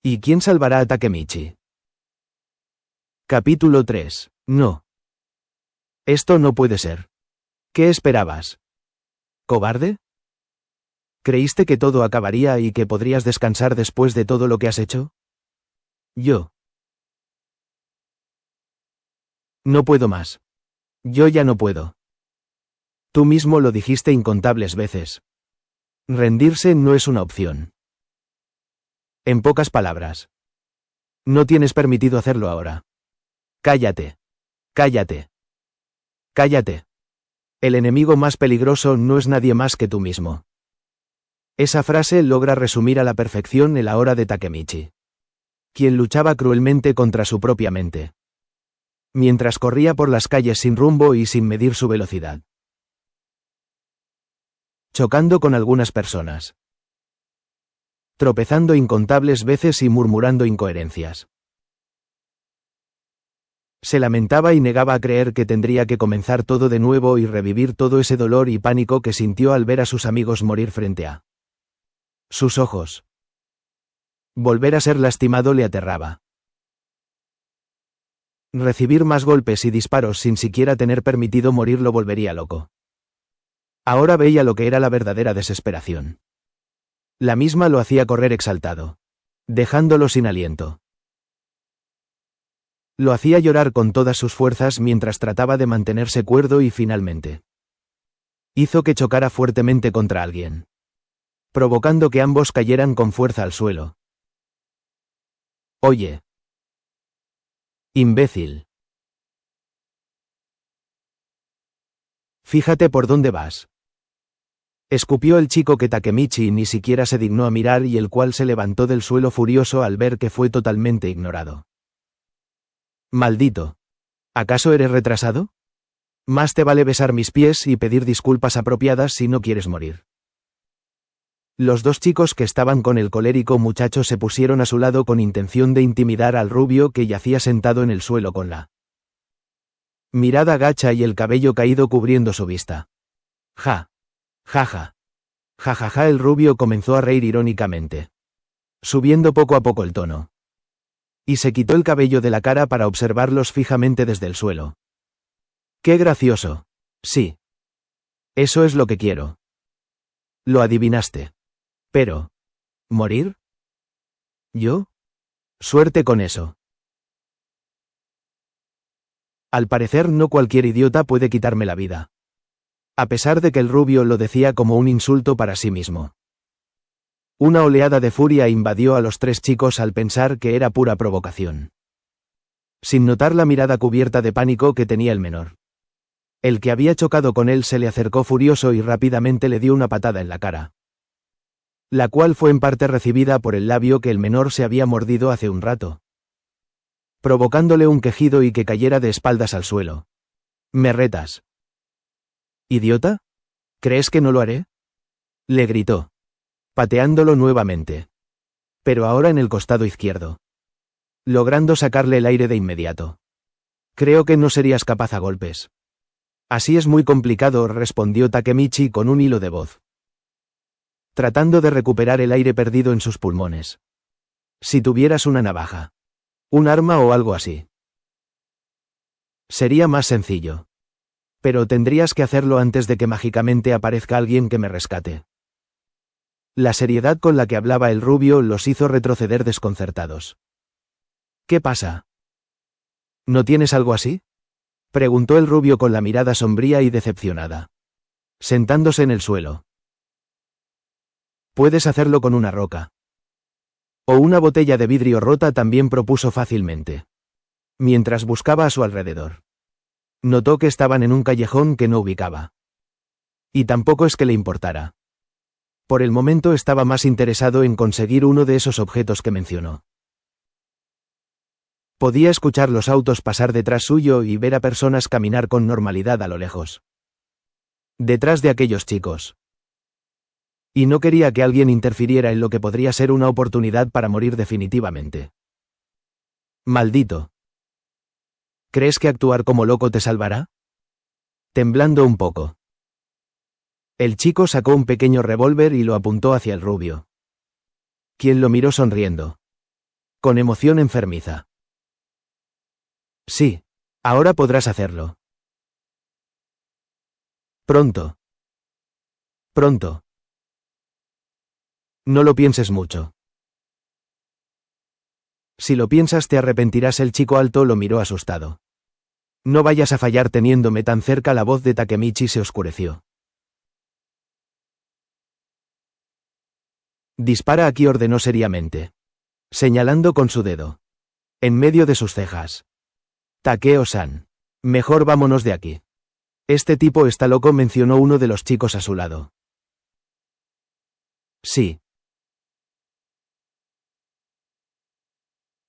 ¿Y quién salvará a Takemichi? Capítulo 3. No. Esto no puede ser. ¿Qué esperabas? ¿Cobarde? ¿Creíste que todo acabaría y que podrías descansar después de todo lo que has hecho? Yo. No puedo más. Yo ya no puedo. Tú mismo lo dijiste incontables veces. Rendirse no es una opción. En pocas palabras. No tienes permitido hacerlo ahora. Cállate. Cállate. Cállate. El enemigo más peligroso no es nadie más que tú mismo. Esa frase logra resumir a la perfección el ahora de Takemichi. Quien luchaba cruelmente contra su propia mente. Mientras corría por las calles sin rumbo y sin medir su velocidad. Chocando con algunas personas. Tropezando incontables veces y murmurando incoherencias. Se lamentaba y negaba a creer que tendría que comenzar todo de nuevo y revivir todo ese dolor y pánico que sintió al ver a sus amigos morir frente a sus ojos. Volver a ser lastimado le aterraba. Recibir más golpes y disparos sin siquiera tener permitido morir lo volvería loco. Ahora veía lo que era la verdadera desesperación. La misma lo hacía correr exaltado, dejándolo sin aliento. Lo hacía llorar con todas sus fuerzas mientras trataba de mantenerse cuerdo y finalmente hizo que chocara fuertemente contra alguien, provocando que ambos cayeran con fuerza al suelo. Oye. Imbécil. Fíjate por dónde vas. Escupió el chico que Takemichi ni siquiera se dignó a mirar y el cual se levantó del suelo furioso al ver que fue totalmente ignorado. Maldito. ¿Acaso eres retrasado? Más te vale besar mis pies y pedir disculpas apropiadas si no quieres morir. Los dos chicos que estaban con el colérico muchacho se pusieron a su lado con intención de intimidar al rubio que yacía sentado en el suelo con la mirada gacha y el cabello caído cubriendo su vista. Ja. Jaja. Jajaja. El rubio comenzó a reír irónicamente, subiendo poco a poco el tono. Y se quitó el cabello de la cara para observarlos fijamente desde el suelo. ¡Qué gracioso! Sí. Eso es lo que quiero. Lo adivinaste. Pero, ¿morir? ¿Yo? Suerte con eso. Al parecer no cualquier idiota puede quitarme la vida. A pesar de que el rubio lo decía como un insulto para sí mismo. Una oleada de furia invadió a los tres chicos al pensar que era pura provocación. Sin notar la mirada cubierta de pánico que tenía el menor. El que había chocado con él se le acercó furioso y rápidamente le dio una patada en la cara. La cual fue en parte recibida por el labio que el menor se había mordido hace un rato. Provocándole un quejido y que cayera de espaldas al suelo. ¿Me retas? ¿Idiota? ¿Crees que no lo haré? Le gritó, pateándolo nuevamente. Pero ahora en el costado izquierdo. Logrando sacarle el aire de inmediato. Creo que no serías capaz a golpes. Así es muy complicado, respondió Takemichi con un hilo de voz. Tratando de recuperar el aire perdido en sus pulmones. Si tuvieras una navaja. Un arma o algo así. Sería más sencillo. Pero tendrías que hacerlo antes de que mágicamente aparezca alguien que me rescate. La seriedad con la que hablaba el rubio los hizo retroceder desconcertados. ¿Qué pasa? ¿No tienes algo así? Preguntó el rubio con la mirada sombría y decepcionada. Sentándose en el suelo. Puedes hacerlo con una roca. O una botella de vidrio rota, también propuso fácilmente. Mientras buscaba a su alrededor. Notó que estaban en un callejón que no ubicaba. Y tampoco es que le importara. Por el momento estaba más interesado en conseguir uno de esos objetos que mencionó. Podía escuchar los autos pasar detrás suyo y ver a personas caminar con normalidad a lo lejos. Detrás de aquellos chicos. Y no quería que alguien interfiriera en lo que podría ser una oportunidad para morir definitivamente. Maldito. ¿Crees que actuar como loco te salvará? Temblando un poco. El chico sacó un pequeño revólver y lo apuntó hacia el rubio. Quien lo miró sonriendo. Con emoción enfermiza. Sí. Ahora podrás hacerlo. Pronto. Pronto. No lo pienses mucho. Si lo piensas te arrepentirás. El chico alto lo miró asustado. No vayas a fallar teniéndome tan cerca. La voz de Takemichi se oscureció. Dispara aquí, ordenó seriamente, señalando con su dedo en medio de sus cejas. Takeo-san. Mejor vámonos de aquí. Este tipo está loco, mencionó uno de los chicos a su lado. Sí.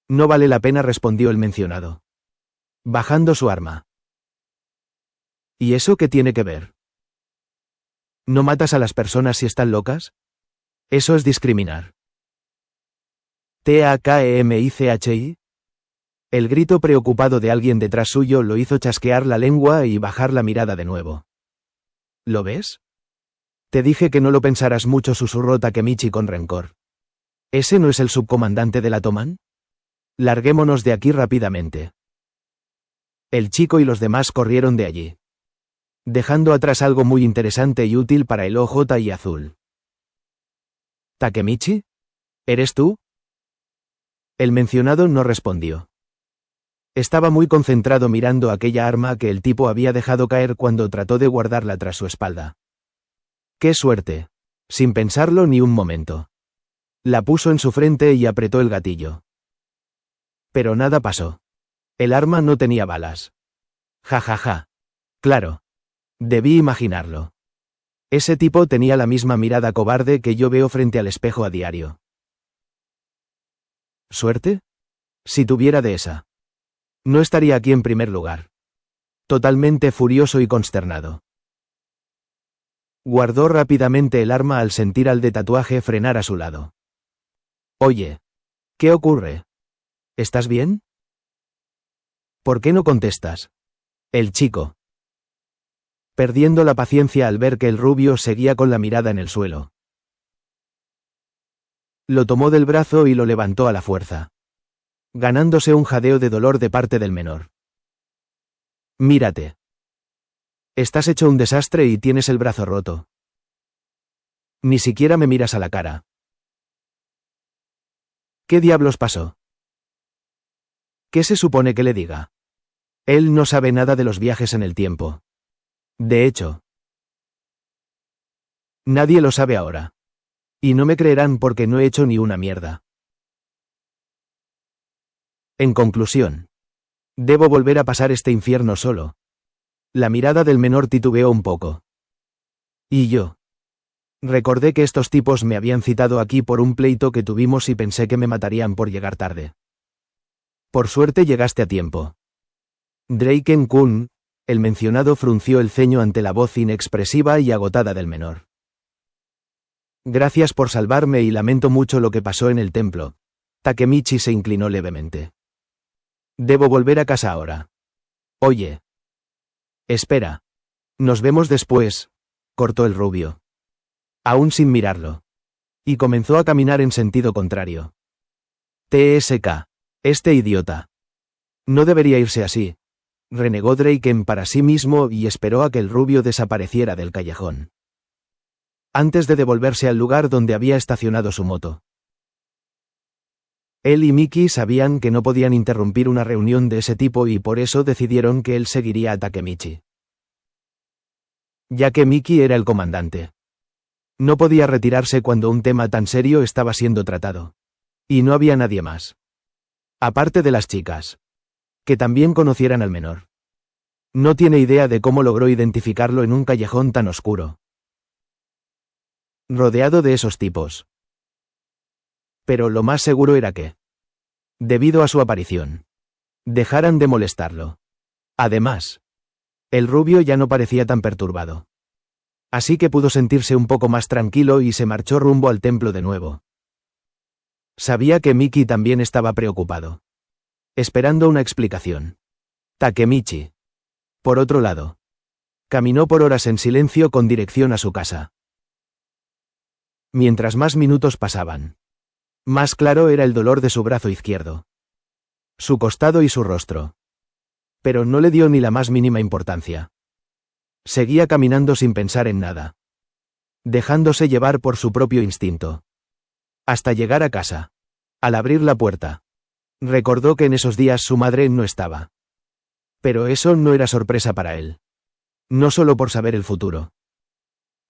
No vale la pena, respondió el mencionado, bajando su arma. ¿Y eso qué tiene que ver? ¿No matas a las personas si están locas? Eso es discriminar. ¿Takemichi? El grito preocupado de alguien detrás suyo lo hizo chasquear la lengua y bajar la mirada de nuevo. ¿Lo ves? Te dije que no lo pensaras mucho, susurró Takemichi con rencor. ¿Ese no es el subcomandante de la Toman? Larguémonos de aquí rápidamente. El chico y los demás corrieron de allí, dejando atrás algo muy interesante y útil para el OJ y Azul. ¿Takemichi? ¿Eres tú? El mencionado no respondió. Estaba muy concentrado mirando aquella arma que el tipo había dejado caer cuando trató de guardarla tras su espalda. ¡Qué suerte! Sin pensarlo ni un momento. La puso en su frente y apretó el gatillo. Pero nada pasó. El arma no tenía balas. Ja ja ja. Claro. Debí imaginarlo. Ese tipo tenía la misma mirada cobarde que yo veo frente al espejo a diario. ¿Suerte? Si tuviera de esa. No estaría aquí en primer lugar. Totalmente furioso y consternado. Guardó rápidamente el arma al sentir al de tatuaje frenar a su lado. Oye. ¿Qué ocurre? ¿Estás bien? ¿Por qué no contestas? El chico, perdiendo la paciencia al ver que el rubio seguía con la mirada en el suelo, lo tomó del brazo y lo levantó a la fuerza, ganándose un jadeo de dolor de parte del menor. Mírate. Estás hecho un desastre y tienes el brazo roto. Ni siquiera me miras a la cara. ¿Qué diablos pasó? ¿Qué se supone que le diga? Él no sabe nada de los viajes en el tiempo. De hecho, nadie lo sabe ahora. Y no me creerán porque no he hecho ni una mierda. En conclusión, debo volver a pasar este infierno solo. La mirada del menor titubeó un poco. ¿Y yo? Recordé que estos tipos me habían citado aquí por un pleito que tuvimos y pensé que me matarían por llegar tarde. Por suerte llegaste a tiempo. Draken-kun, el mencionado frunció el ceño ante la voz inexpresiva y agotada del menor. Gracias por salvarme y lamento mucho lo que pasó en el templo. Takemichi se inclinó levemente. Debo volver a casa ahora. Oye. Espera. Nos vemos después, cortó el rubio, aún sin mirarlo. Y comenzó a caminar en sentido contrario. TSK. Este idiota. No debería irse así, renegó Draken para sí mismo y esperó a que el rubio desapareciera del callejón, antes de devolverse al lugar donde había estacionado su moto. Él y Miki sabían que no podían interrumpir una reunión de ese tipo y por eso decidieron que él seguiría a Takemichi, ya que Miki era el comandante. No podía retirarse cuando un tema tan serio estaba siendo tratado. Y no había nadie más, aparte de las chicas, que también conocieran al menor. No tiene idea de cómo logró identificarlo en un callejón tan oscuro, rodeado de esos tipos. Pero lo más seguro era que, debido a su aparición, dejaran de molestarlo. Además, el rubio ya no parecía tan perturbado. Así que pudo sentirse un poco más tranquilo y se marchó rumbo al templo de nuevo. Sabía que Miki también estaba preocupado, esperando una explicación. Takemichi, por otro lado, caminó por horas en silencio con dirección a su casa. Mientras más minutos pasaban, Más claro era el dolor de su brazo izquierdo, su costado y su rostro. Pero no le dio ni la más mínima importancia. Seguía caminando sin pensar en nada, dejándose llevar por su propio instinto. Hasta llegar a casa. Al abrir la puerta, recordó que en esos días su madre no estaba. Pero eso no era sorpresa para él. No solo por saber el futuro,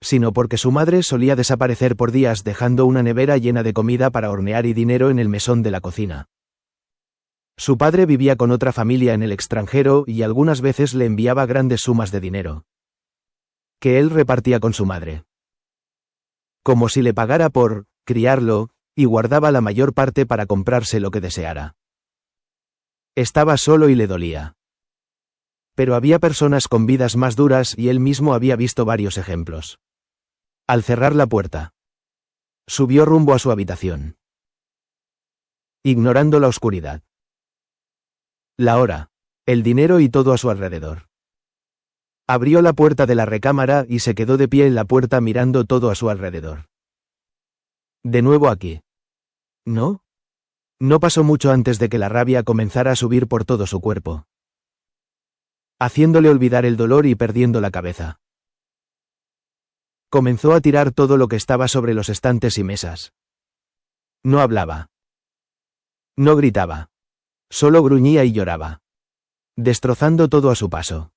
sino porque su madre solía desaparecer por días dejando una nevera llena de comida para hornear y dinero en el mesón de la cocina. Su padre vivía con otra familia en el extranjero y algunas veces le enviaba grandes sumas de dinero, que él repartía con su madre, como si le pagara por criarlo, y guardaba la mayor parte para comprarse lo que deseara. Estaba solo y le dolía. Pero había personas con vidas más duras y él mismo había visto varios ejemplos. Al cerrar la puerta, subió rumbo a su habitación, ignorando la oscuridad, la hora, el dinero y todo a su alrededor. Abrió la puerta de la recámara y se quedó de pie en la puerta mirando todo a su alrededor. De nuevo aquí. ¿No? No pasó mucho antes de que la rabia comenzara a subir por todo su cuerpo, haciéndole olvidar el dolor y perdiendo la cabeza. Comenzó a tirar todo lo que estaba sobre los estantes y mesas. No hablaba. No gritaba. Solo gruñía y lloraba, destrozando todo a su paso.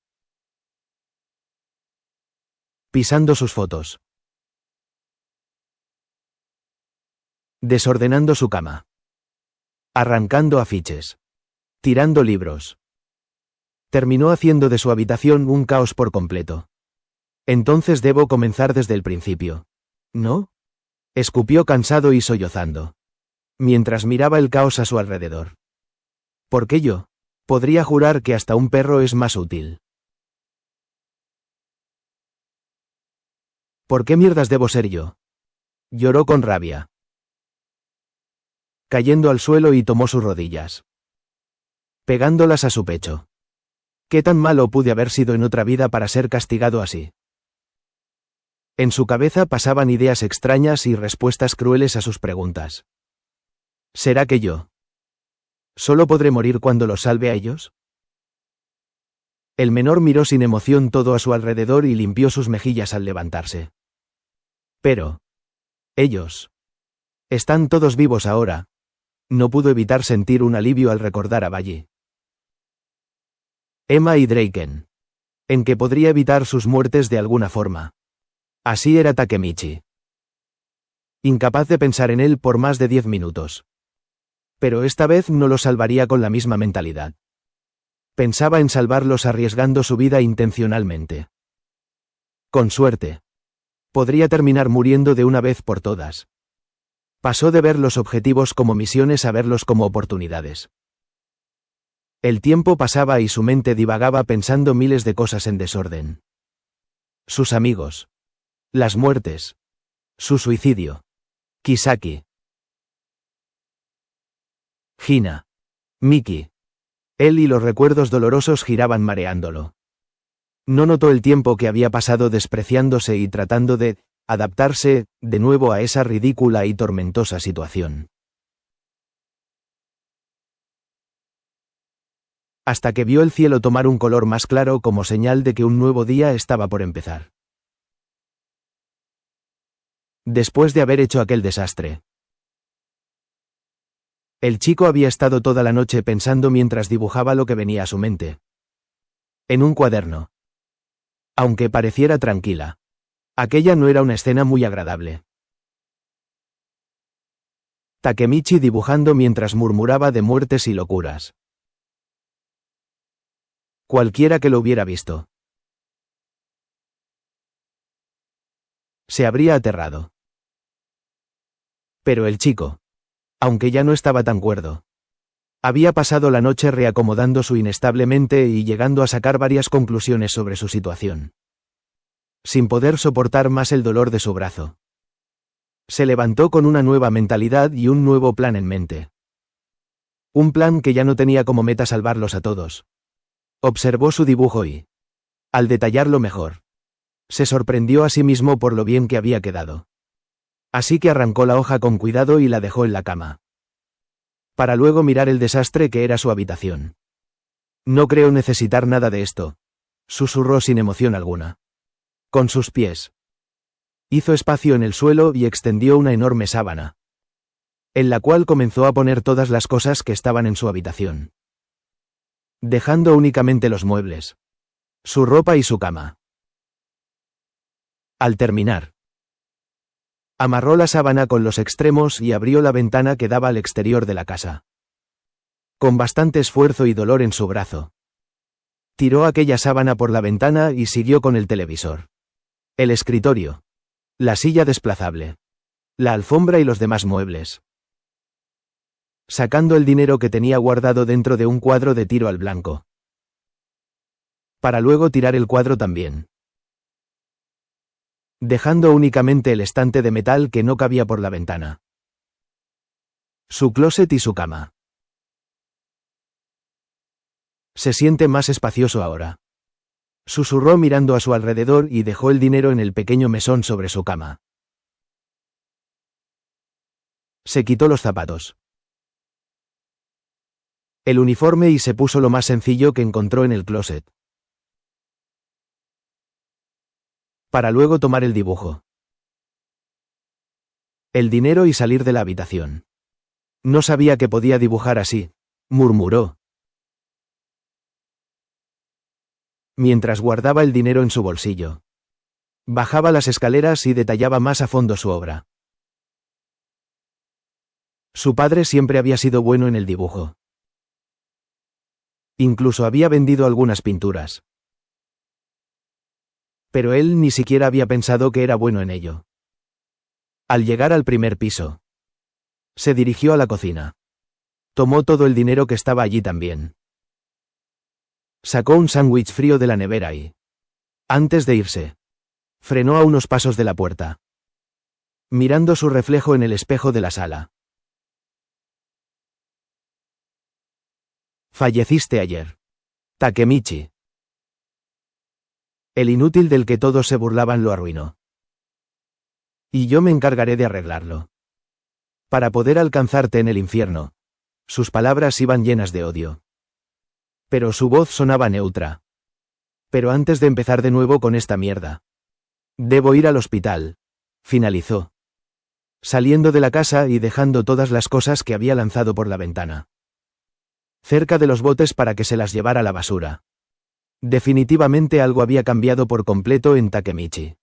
Pisando sus fotos. Desordenando su cama. Arrancando afiches. Tirando libros. Terminó haciendo de su habitación un caos por completo. Entonces debo comenzar desde el principio, ¿no? Escupió cansado y sollozando, mientras miraba el caos a su alrededor. ¿Por qué yo? Podría jurar que hasta un perro es más útil. ¿Por qué mierdas debo ser yo? Lloró con rabia, cayendo al suelo y tomó sus rodillas, pegándolas a su pecho. ¿Qué tan malo pude haber sido en otra vida para ser castigado así? En su cabeza pasaban ideas extrañas y respuestas crueles a sus preguntas. ¿Será que yo solo podré morir cuando los salve a ellos? El menor miró sin emoción todo a su alrededor y limpió sus mejillas al levantarse. Pero ellos están todos vivos ahora. No pudo evitar sentir un alivio al recordar a Bayi, Emma y Draken, en que podría evitar sus muertes de alguna forma. Así era Takemichi. Incapaz de pensar en él por más de 10 minutos. Pero esta vez no lo salvaría con la misma mentalidad. Pensaba en salvarlos arriesgando su vida intencionalmente. Con suerte, podría terminar muriendo de una vez por todas. Pasó de ver los objetivos como misiones a verlos como oportunidades. El tiempo pasaba y su mente divagaba pensando miles de cosas en desorden. Sus amigos. Las muertes. Su suicidio. Kisaki. Hina. Miki. Él y los recuerdos dolorosos giraban mareándolo. No notó el tiempo que había pasado despreciándose y tratando de adaptarse de nuevo a esa ridícula y tormentosa situación. Hasta que vio el cielo tomar un color más claro como señal de que un nuevo día estaba por empezar. Después de haber hecho aquel desastre, el chico había estado toda la noche pensando mientras dibujaba lo que venía a su mente. En un cuaderno. Aunque pareciera tranquila, aquella no era una escena muy agradable. Takemichi dibujando mientras murmuraba de muertes y locuras. Cualquiera que lo hubiera visto se habría aterrado. Pero el chico, aunque ya no estaba tan cuerdo, había pasado la noche reacomodando su inestable mente y llegando a sacar varias conclusiones sobre su situación. Sin poder soportar más el dolor de su brazo, se levantó con una nueva mentalidad y un nuevo plan en mente. Un plan que ya no tenía como meta salvarlos a todos. Observó su dibujo y, al detallarlo mejor, se sorprendió a sí mismo por lo bien que había quedado. Así que arrancó la hoja con cuidado y la dejó en la cama. Para luego mirar el desastre que era su habitación. No creo necesitar nada de esto, susurró sin emoción alguna. Con sus pies. Hizo espacio en el suelo y extendió una enorme sábana, en la cual comenzó a poner todas las cosas que estaban en su habitación, dejando únicamente los muebles, su ropa y su cama. Al terminar, amarró la sábana con los extremos y abrió la ventana que daba al exterior de la casa. Con bastante esfuerzo y dolor en su brazo, tiró aquella sábana por la ventana y siguió con el televisor, el escritorio, la silla desplazable, la alfombra y los demás muebles, sacando el dinero que tenía guardado dentro de un cuadro de tiro al blanco, para luego tirar el cuadro también, dejando únicamente el estante de metal que no cabía por la ventana, su closet y su cama. Se siente más espacioso ahora, susurró mirando a su alrededor y dejó el dinero en el pequeño mesón sobre su cama. Se quitó los zapatos, el uniforme y se puso lo más sencillo que encontró en el closet, para luego tomar el dibujo, el dinero y salir de la habitación. No sabía que podía dibujar así, murmuró, mientras guardaba el dinero en su bolsillo. Bajaba las escaleras y detallaba más a fondo su obra. Su padre siempre había sido bueno en el dibujo. Incluso había vendido algunas pinturas. Pero él ni siquiera había pensado que era bueno en ello. Al llegar al primer piso, se dirigió a la cocina. Tomó todo el dinero que estaba allí también. Sacó un sándwich frío de la nevera y, antes de irse, frenó a unos pasos de la puerta, mirando su reflejo en el espejo de la sala. Falleciste ayer. Takemichi. El inútil del que todos se burlaban lo arruinó. Y yo me encargaré de arreglarlo. Para poder alcanzarte en el infierno. Sus palabras iban llenas de odio. Pero su voz sonaba neutra. Pero antes de empezar de nuevo con esta mierda, debo ir al hospital, finalizó, saliendo de la casa y dejando todas las cosas que había lanzado por la ventana, cerca de los botes para que se las llevara a la basura. Definitivamente algo había cambiado por completo en Takemichi.